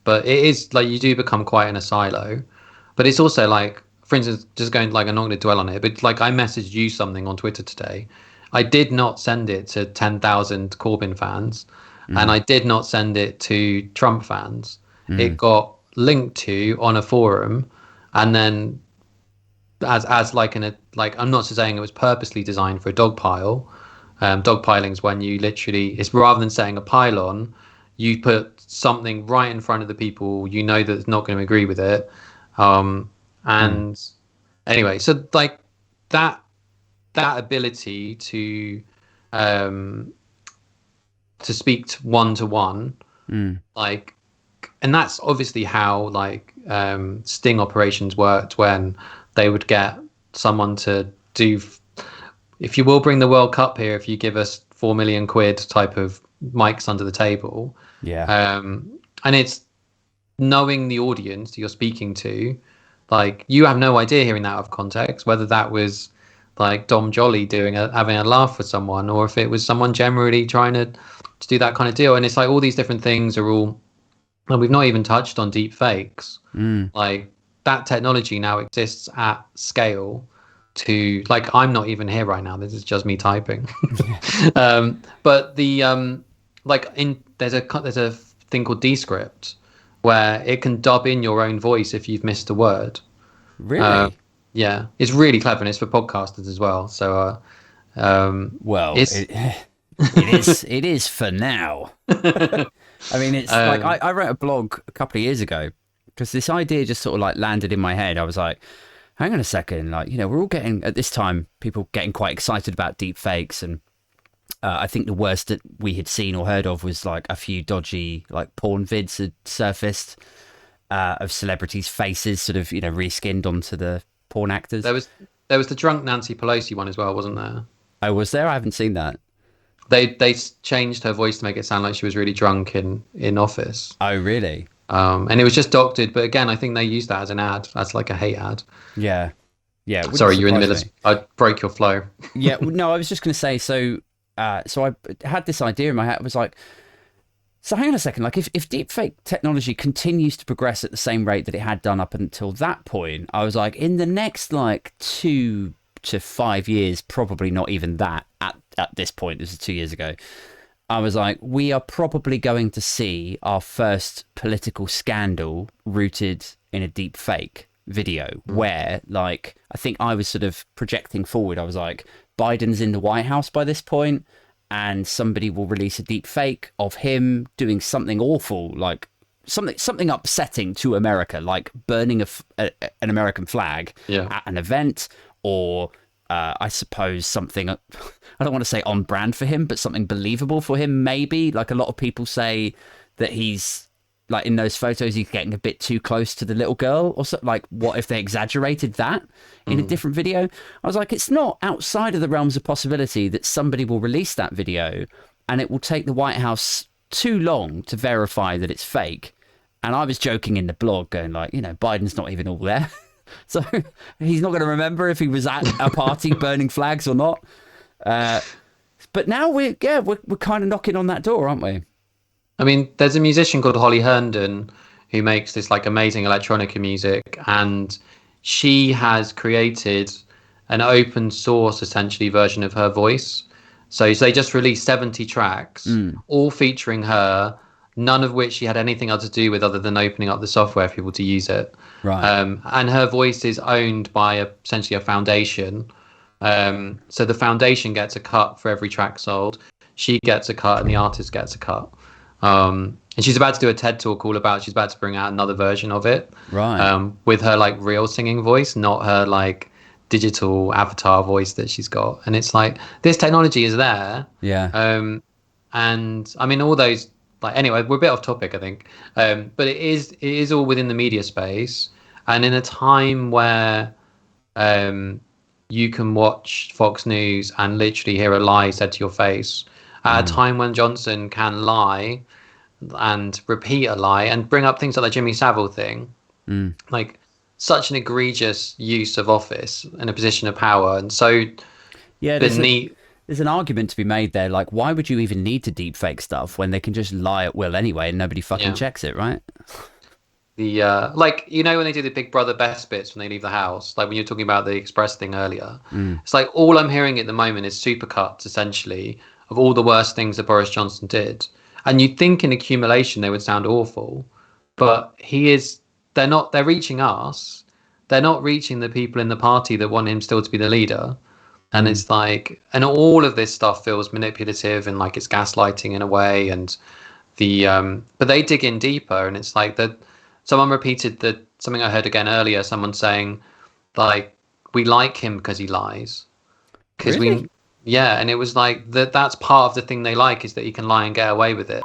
but it is like you do become quite in a silo. But it's also like, for instance, just going like, I'm not going to dwell on it, but like I messaged you something on Twitter today. I did not send it to 10,000 Corbyn fans, and I did not send it to Trump fans. It got linked to on a forum, and then as like in a, like, I'm not saying it was purposely designed for a dog pile. Dogpiling's when you literally, it's rather than saying a pylon, you put something right in front of the people you know that's not going to agree with it. And anyway, so like that ability to speak one to one, like, and that's obviously how like sting operations worked, when they would get someone to do, if you will bring the World Cup here, if you give us 4 million quid type of mics under the table. And it's knowing the audience you're speaking to. Like, you have no idea, hearing that out of context, whether that was like Dom Jolly having a laugh with someone, or if it was someone generally trying to do that kind of deal. And it's like all these different things are all, and we've not even touched on deep fakes. Like, that technology now exists at scale to, like, I'm not even here right now, this is just me typing. But the like, there's a thing called Descript, where it can dub in your own voice if you've missed a word. Really? Yeah, it's really clever, and it's for podcasters as well. So well, it is for now. I mean, it's like I wrote a blog a couple of years ago because this idea just sort of like landed in my head. I was like, hang on a second, like, you know, we're all getting, at this time, people getting quite excited about deep fakes, and I think the worst that we had seen or heard of was like a few dodgy like porn vids had surfaced of celebrities' faces sort of, you know, reskinned onto the porn actors. There was the drunk Nancy Pelosi one as well, wasn't there? Oh, was there? I haven't seen that. They changed her voice to make it sound like she was really drunk in office. Oh, really? And it was just doctored, but again, I think they used that as an ad, as like a hate ad. Yeah. Sorry, you're in the middle of, I broke your flow. Yeah, no, I was just going to say, so I had this idea in my head. I was like, so hang on a second, like if deepfake technology continues to progress at the same rate that it had done up until that point, I was like, in the next like 2 to 5 years, probably not even that at this point, this is 2 years ago, I was like, we are probably going to see our first political scandal rooted in a deep fake video where, like, I think I was sort of projecting forward. I was like, Biden's in the White House by this point, and somebody will release a deep fake of him doing something awful, like something upsetting to America, like burning an American flag at an event, or I suppose something, I don't want to say on brand for him, but something believable for him, maybe. Like, a lot of people say that he's, like, in those photos, he's getting a bit too close to the little girl, or something. Like, what if they exaggerated that in a different video? I was like, it's not outside of the realms of possibility that somebody will release that video and it will take the White House too long to verify that it's fake. And I was joking in the blog, going like, you know, Biden's not even all there. So he's not going to remember if he was at a party burning flags or not. But now we're kind of knocking on that door, aren't we? I mean, there's a musician called Holly Herndon who makes this like amazing electronica music, and she has created an open source essentially version of her voice. So they just released 70 tracks, all featuring her, none of which she had anything else to do with other than opening up the software for people to use it. Right. And her voice is owned by essentially a foundation. So the foundation gets a cut for every track sold. She gets a cut and the artist gets a cut. And she's about to do a TED talk she's about to bring out another version of it. Right. With her like real singing voice, not her like digital avatar voice that she's got. And it's like, this technology is there. Yeah. And I mean, all those, like, anyway, we're a bit off topic, I think. But it is all within the media space. And in a time where you can watch Fox News and literally hear a lie said to your face, at a time when Johnson can lie and repeat a lie and bring up things like the Jimmy Savile thing, like such an egregious use of office and a position of power, and so yeah, beneath. There's an argument to be made there. Like, why would you even need to deepfake stuff when they can just lie at will anyway, and nobody fucking checks it, right? The like, you know, when they do the Big Brother best bits when they leave the house, like when you were talking about the Express thing earlier, it's like all I'm hearing at the moment is supercuts essentially of all the worst things that Boris Johnson did. And you'd think in accumulation they would sound awful, but they're reaching us. They're not reaching the people in the party that want him still to be the leader. And it's like, and all of this stuff feels manipulative and like it's gaslighting in a way. And but they dig in deeper, and it's like that. Someone repeated that something I heard again earlier. Someone saying, like, we like him because he lies, because really? and it was like that's part of the thing they like, is that he can lie and get away with it.